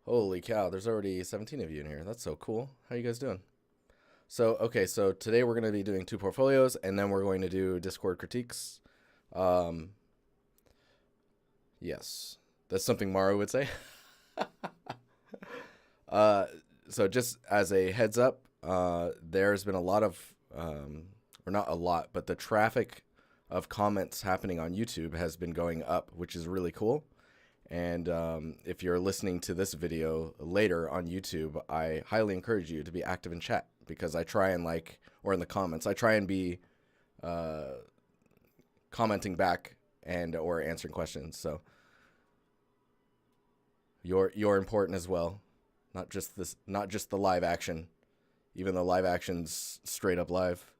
Holy cow, there's already 17 of you in here. That's so cool. How you guys doing? So, okay, so today we're going to be doing two portfolios, and then we're going to do Discord critiques. Um, yes, that's something Maru would say. uh, so just as a heads up, there's been a lot of, or not a lot, but the traffic of comments happening on YouTube has been going up, which is really cool. And if you're listening to this video later on YouTube, I highly encourage you to be active in chat, because I try and or in the comments, I try and be commenting back and or answering questions. So you're important as well, not just the live action, even though live action's straight up live.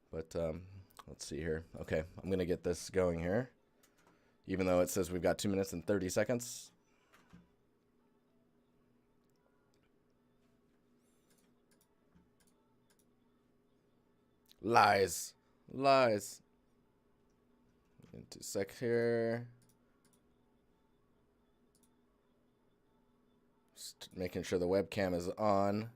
But let's see here. Okay, I'm gonna get this going here, even though it says we've got 2 minutes and 30 seconds. Lies. Lies. Into sec here. Just making sure the webcam is on.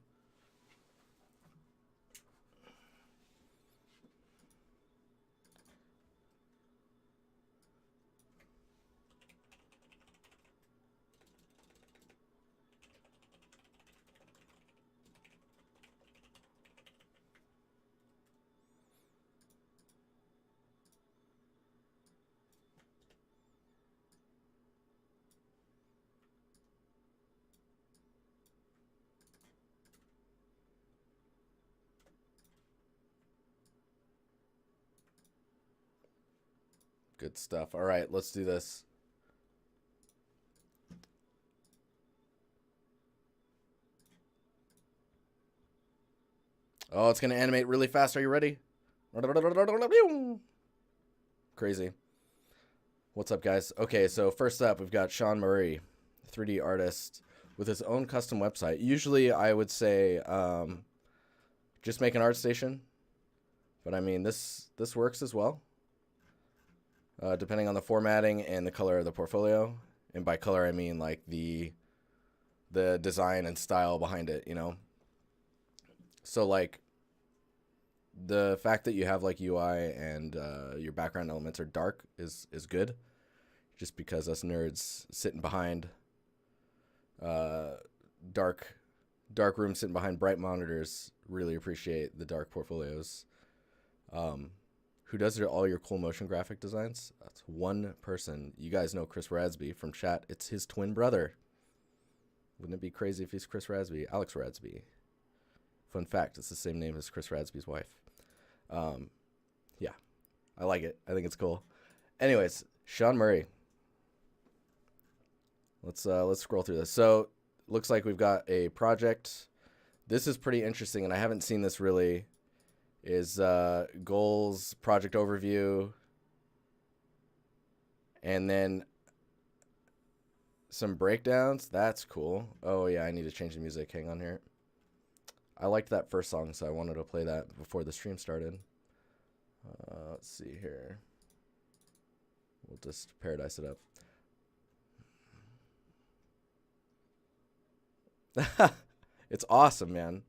Good stuff. All right, let's do this. Oh, it's going to animate really fast. Are you ready? Crazy. What's up, guys? Okay, so first up, we've got Sean Murray, 3D artist with his own custom website. Usually, I would say just make an Artstation, but I mean, this works as well, depending on the formatting and the color of the portfolio. And by color, I mean like the design and style behind it, you know? So like the fact that you have like UI and your background elements are dark is good, just because us nerds sitting behind dark rooms, sitting behind bright monitors, really appreciate the dark portfolios. Who does all your cool motion graphic designs? That's one person. You guys know Chris Radsby from chat. It's his twin brother. Wouldn't it be crazy if he's Chris Radsby? Alex Radsby. Fun fact, it's the same name as Chris Radsby's wife. Yeah, I like it. I think it's cool. Anyways, Sean Murray. Let's scroll through this. So looks like we've got a project. This is pretty interesting, and I haven't seen this really. Is goals, project overview, and then some breakdowns. That's cool. Oh yeah, I need to change the music. Hang on here. I liked that first song, so I wanted to play that before the stream started. Let's see here. We'll just paradise it up. It's awesome, man.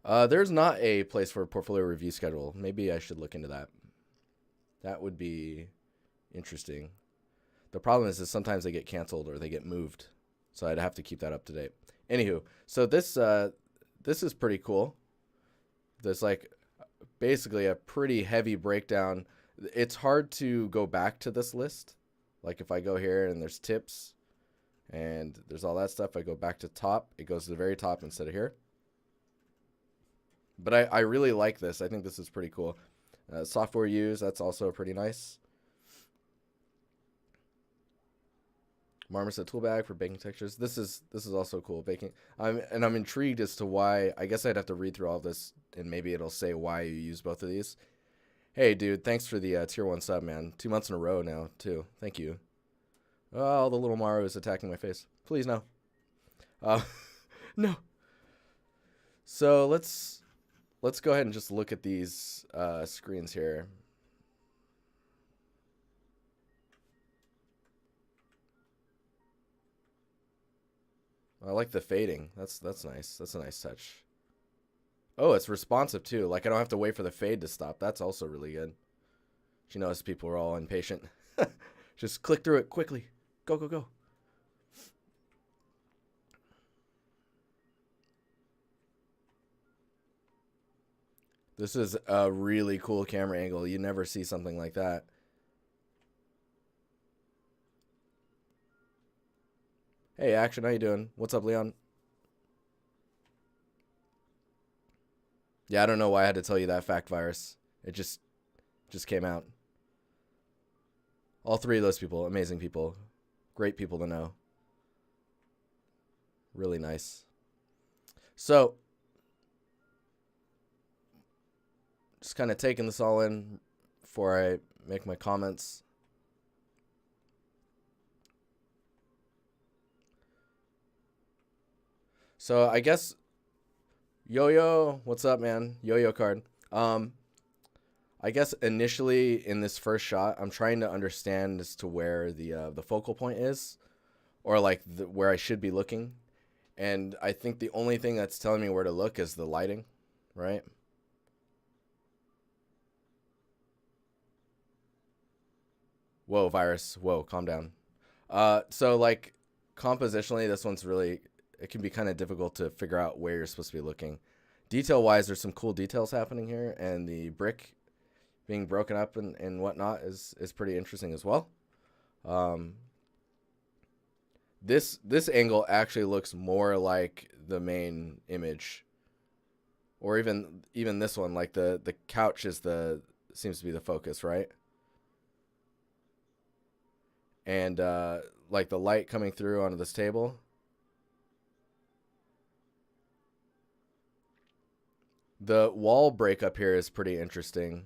There's not a place for a portfolio review schedule. Maybe I should look into that. That would be interesting. The problem is sometimes they get canceled or they get moved, so I'd have to keep that up to date. Anywho, so this is pretty cool. There's like basically a pretty heavy breakdown. It's hard to go back to this list. Like if I go here and there's tips and there's all that stuff, I go back to top, it goes to the very top instead of here. But I really like this. I think this is pretty cool. Software used, that's also pretty nice. Marmoset tool bag for baking textures. This is also cool. Baking. I'm intrigued as to why. I guess I'd have to read through all this, and maybe it'll say why you use both of these. Hey, dude, thanks for the tier 1 sub, man. 2 months in a row now, too. Thank you. Oh, the little Maru is attacking my face. Please, no. No. So let's go ahead and just look at these screens here. I like the fading. That's nice. That's a nice touch. Oh, it's responsive too. Like I don't have to wait for the fade to stop. That's also really good. You notice people are all impatient. Just click through it quickly. Go, go, go. This is a really cool camera angle. You never see something like that. Hey, Action, how you doing? What's up, Leon? Yeah, I don't know why I had to tell you that fact, Virus. It just came out. All three of those people, amazing people. Great people to know. Really nice. So, just kind of taking this all in before I make my comments. So, I guess Yo-Yo, what's up, man? Yo-Yo card. I guess initially in this first shot, I'm trying to understand as to where the focal point is, or like where I should be looking. And I think the only thing that's telling me where to look is the lighting, right? Whoa, Virus. Whoa, calm down. So like compositionally, this one's really, it can be kind of difficult to figure out where you're supposed to be looking. Detail-wise, there's some cool details happening here, and the brick being broken up and whatnot is pretty interesting as well. This angle actually looks more like the main image, or even this one. Like the couch is seems to be the focus, right? And like the light coming through onto this table. The wall breakup here is pretty interesting.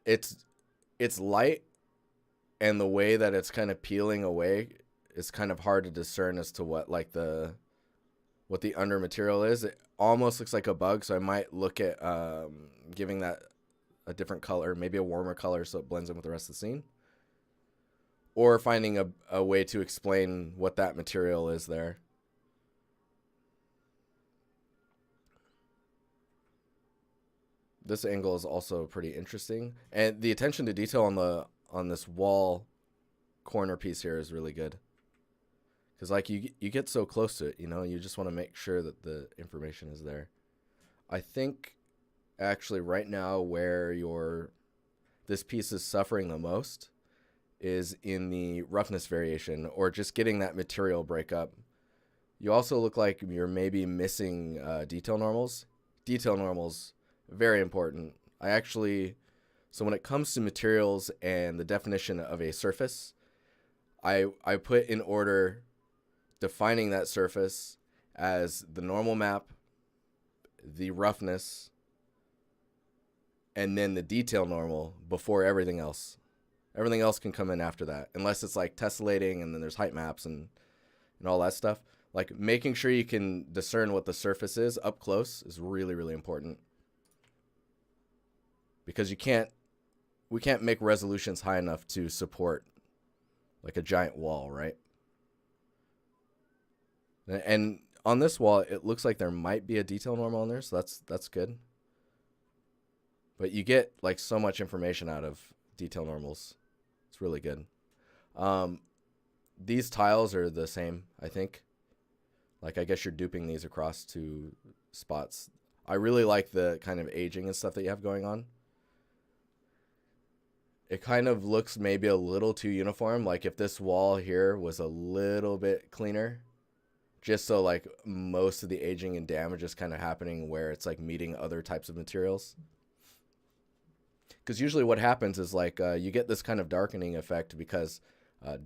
It's light, and the way that it's kind of peeling away is kind of hard to discern as to what the under material is. It almost looks like a bug, so I might look at giving that a different color, maybe a warmer color, so it blends in with the rest of the scene, or finding a way to explain what that material is there. This angle is also pretty interesting, and the attention to detail on this wall corner piece here is really good, because like you get so close to it, you just want to make sure that the information is there. I think actually right now where this piece is suffering the most is in the roughness variation, or just getting that material breakup. You also look like you're maybe missing detail normals. Detail normals, very important. So when it comes to materials and the definition of a surface, I put in order defining that surface as the normal map, the roughness, and then the detail normal before everything else. Everything else can come in after that, unless it's like tessellating and then there's height maps and all that stuff. Like making sure you can discern what the surface is up close is really, really important. Because we can't make resolutions high enough to support like a giant wall, right? And on this wall, it looks like there might be a detail normal in there, so that's good. But you get like so much information out of detail normals. It's really good. These tiles are the same, I think. Like I guess you're duping these across two spots. I really like the kind of aging and stuff that you have going on. It kind of looks maybe a little too uniform. Like if this wall here was a little bit cleaner, just so like most of the aging and damage is kind of happening where it's like meeting other types of materials. Because usually what happens is like you get this kind of darkening effect because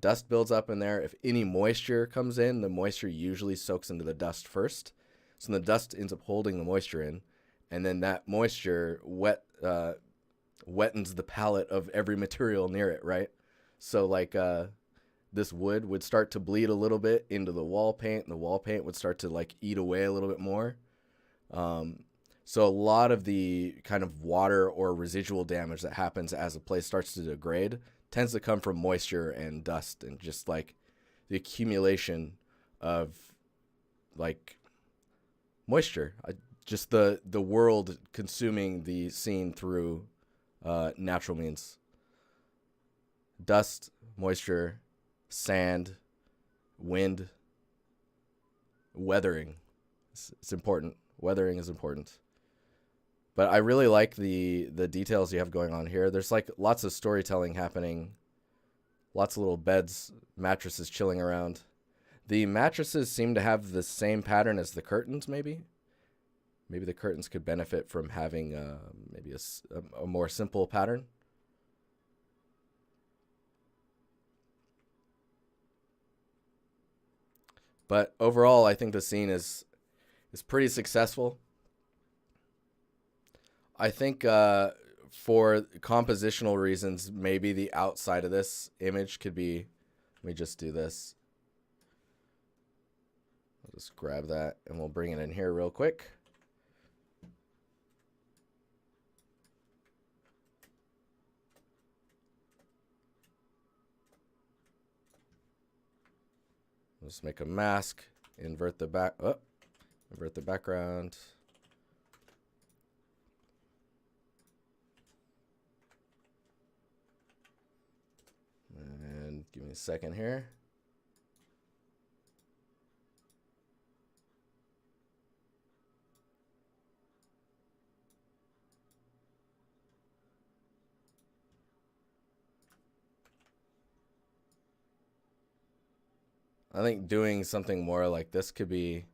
dust builds up in there. If any moisture comes in, the moisture usually soaks into the dust first. So the dust ends up holding the moisture in, and then that moisture wettens the palette of every material near it, right? So like this wood would start to bleed a little bit into the wall paint, and the wall paint would start to like eat away a little bit more. So a lot of the kind of water or residual damage that happens as a place starts to degrade tends to come from moisture and dust and just like the accumulation of like moisture. Just the world consuming the scene through natural means. Dust, moisture, sand, wind, weathering. It's important. Weathering is important. But I really like the details you have going on here. There's like lots of storytelling happening. Lots of little beds, mattresses chilling around. The mattresses seem to have the same pattern as the curtains, maybe. Maybe the curtains could benefit from having maybe a more simple pattern. But overall, I think the scene is pretty successful. I think for compositional reasons, maybe the outside of this image could be, let me just do this. I'll just grab that and we'll bring it in here real quick. Let's make a mask, invert the background. And give me a second here. I think doing something more like this could be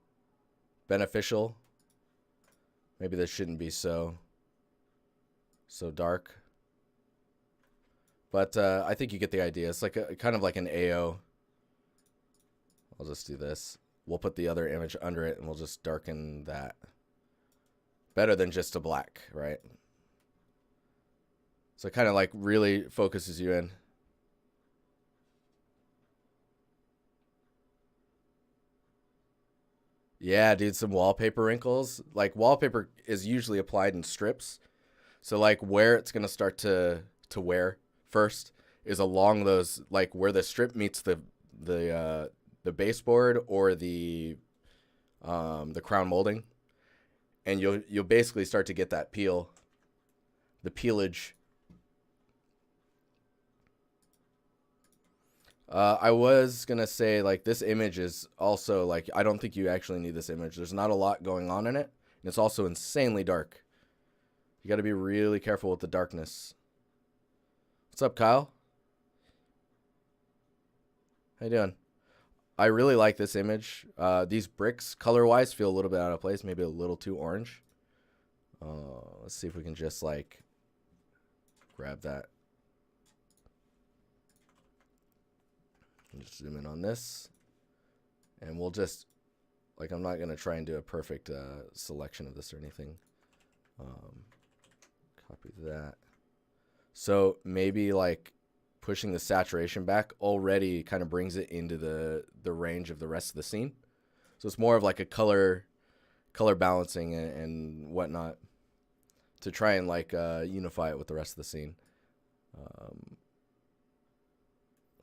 beneficial. Maybe this shouldn't be so dark. But I think you get the idea. It's like kind of like an AO. I'll just do this. We'll put the other image under it and we'll just darken that. Better than just a black, right? So it kind of like really focuses you in. Yeah, dude, some wallpaper wrinkles. Like wallpaper is usually applied in strips. So like where it's going to start to wear first is along those, like where the strip meets the baseboard or the crown molding. And you'll basically start to get that peel, the peelage. I was going to say, like, this image is also, like, I don't think you actually need this image. There's not a lot going on in it. And it's also insanely dark. You got to be really careful with the darkness. What's up, Kyle? How you doing? I really like this image. These bricks, color-wise, feel a little bit out of place. Maybe a little too orange. Let's see if we can just, like, grab that. Just zoom in on this. And we'll just, like, I'm not going to try and do a perfect selection of this or anything. Copy that. So maybe, like, pushing the saturation back already kind of brings it into the range of the rest of the scene. So it's more of like a color balancing and whatnot to try and, like, unify it with the rest of the scene.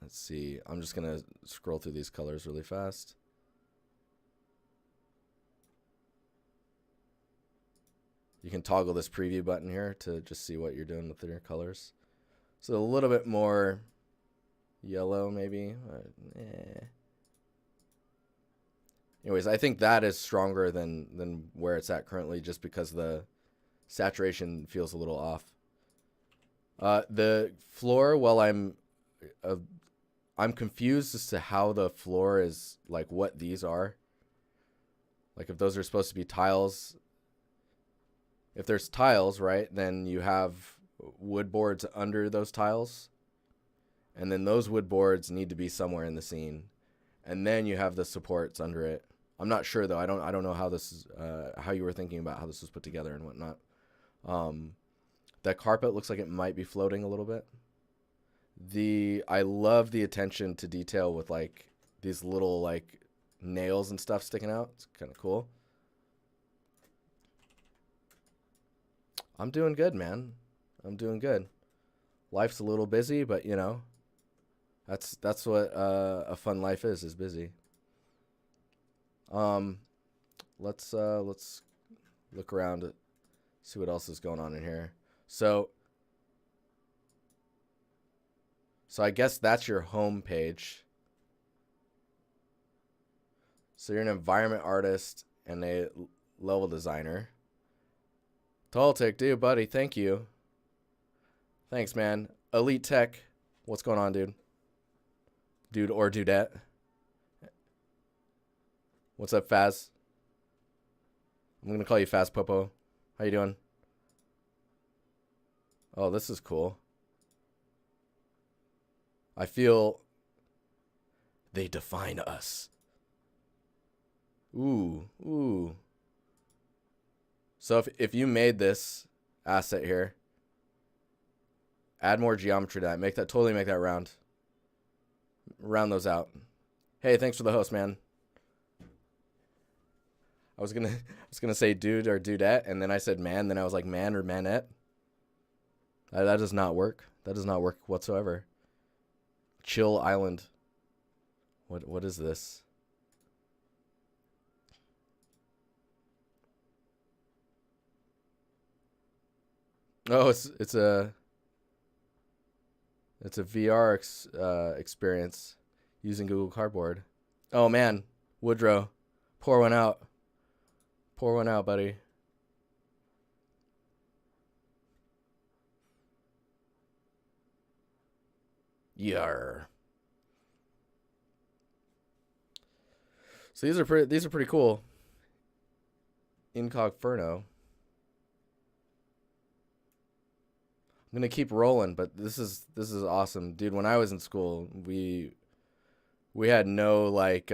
Let's see. I'm just going to scroll through these colors really fast. You can toggle this preview button here to just see what you're doing with your colors. So a little bit more yellow maybe. Anyways, I think that is stronger than where it's at currently just because the saturation feels a little off. The floor, while I'm confused as to how the floor is, like, what these are. Like, if those are supposed to be tiles. If there's tiles, right, then you have wood boards under those tiles. And then those wood boards need to be somewhere in the scene. And then you have the supports under it. I'm not sure, though. I don't know how this is, how you were thinking about how this was put together and whatnot. That carpet looks like it might be floating a little bit. I love the attention to detail with, like, these little, like, nails and stuff sticking out. It's kind of cool. I'm doing good, man. I'm doing good. Life's a little busy, but, you know, that's what a fun life is busy. Let's look around, see what else is going on in here. So I guess that's your home page. So you're an environment artist and a level designer. Toltic, dude, buddy, thank you. Thanks, man. Elite Tech, what's going on, dude? Dude or dudette? What's up, Faz? I'm gonna call you Faz Popo. How you doing? Oh, this is cool. I feel they define us. Ooh. So if you made this asset here, add more geometry to that. Totally make that round. Round those out. Hey, thanks for the host, man. I was gonna say dude or dudette, and then I said man, then I was like man or manette. That does not work. That does not work whatsoever. Chill Island. What is this? Oh, it's a VR experience using Google Cardboard. Oh man, Woodrow, pour one out. Pour one out, buddy. Yar. So these are pretty cool. Incogferno. I'm gonna keep rolling, but this is awesome, dude. When I was in school, we had no like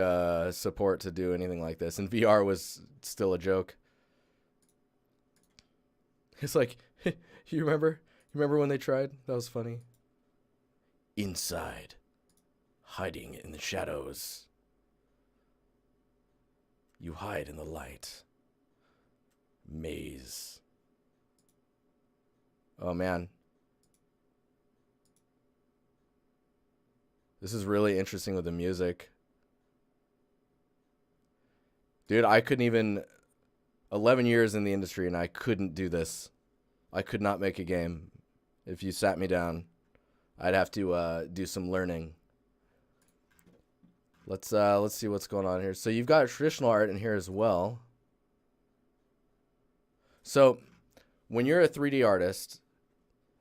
support to do anything like this, and VR was still a joke. It's like, you remember when they tried? That was funny. Inside, hiding in the shadows. You hide in the light. Maze. Oh man. This is really interesting with the music. Dude, I couldn't even... 11 years in the industry and I couldn't do this. I could not make a game. If you sat me down, I'd have to do some learning. Let's see what's going on here. So you've got traditional art in here as well. So when you're a 3D artist...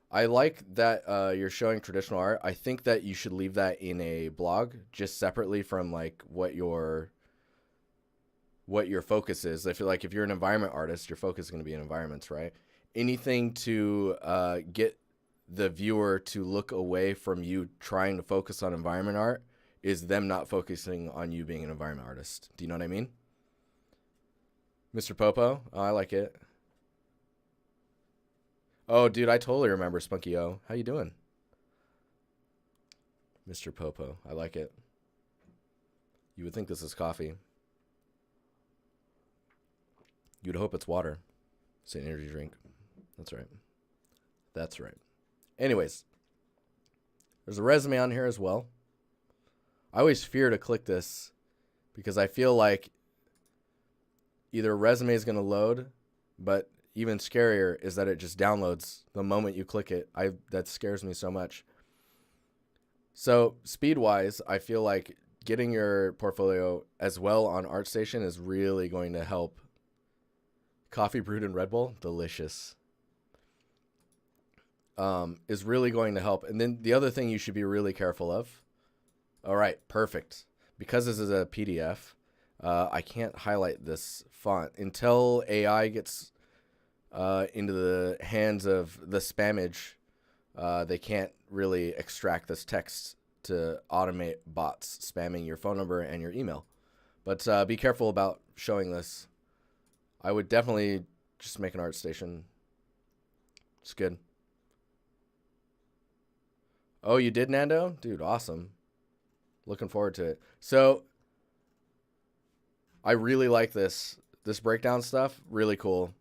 I like that you're showing traditional art. I think that you should leave that in a blog just separately from like what your focus is. I feel like if you're an environment artist, your focus is going to be in environments, right? Anything to get the viewer to look away from you trying to focus on environment art is them not focusing on you being an environment artist. Do you know what I mean? Mr. Popo? Oh, I like it. Oh, dude, I totally remember Spunky O. How you doing? Mr. Popo. I like it. You would think this is coffee. You'd hope it's water. It's an energy drink. That's right. That's right. Anyways, there's a resume on here as well. I always fear to click this because I feel like either a resume is going to load, but even scarier is that it just downloads the moment you click it. That scares me so much. So speed-wise, I feel like getting your portfolio as well on Artstation is really going to help. Coffee brewed in Red Bull, delicious. Is really going to help. And then the other thing you should be really careful of. All right, perfect. Because this is a PDF, I can't highlight this font until AI gets into the hands of the spammage. They can't really extract this text to automate bots spamming your phone number and your email. But be careful about showing this. I would definitely just make an Artstation. It's good. Oh, you did, Nando? Dude, awesome. Looking forward to it. So I really like this breakdown stuff. Really cool.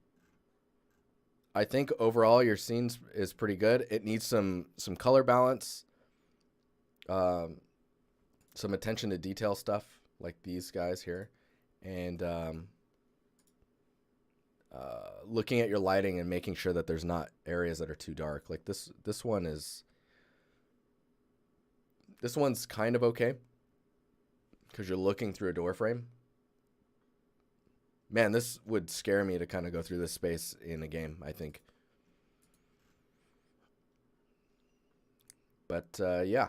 I think overall your scenes is pretty good. It needs some color balance, some attention to detail stuff like these guys here, and looking at your lighting and making sure that there's not areas that are too dark. Like this one's kind of okay because you're looking through a door frame. Man, this would scare me to kind of go through this space in a game, I think. But yeah,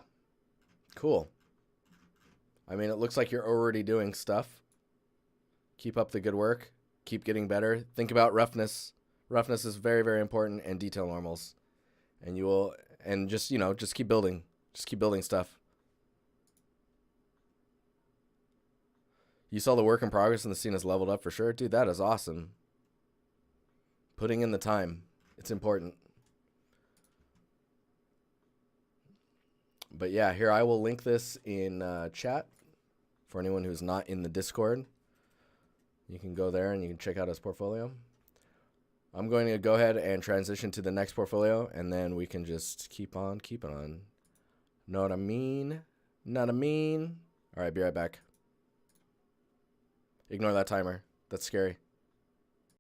cool. I mean, it looks like you're already doing stuff. Keep up the good work. Keep getting better. Think about roughness. Roughness is very, very important, and detail normals. And you will, and just, you know, just keep building. Just keep building stuff. You saw the work in progress and the scene is leveled up for sure. Dude, that is awesome. Putting in the time. It's important. But yeah, here I will link this in chat for anyone who's not in the Discord. You can go there and you can check out his portfolio. I'm going to go ahead and transition to the next portfolio, and then we can just keep on keeping on. Know what I mean? Know what I mean? All right, be right back. Ignore that timer. That's scary.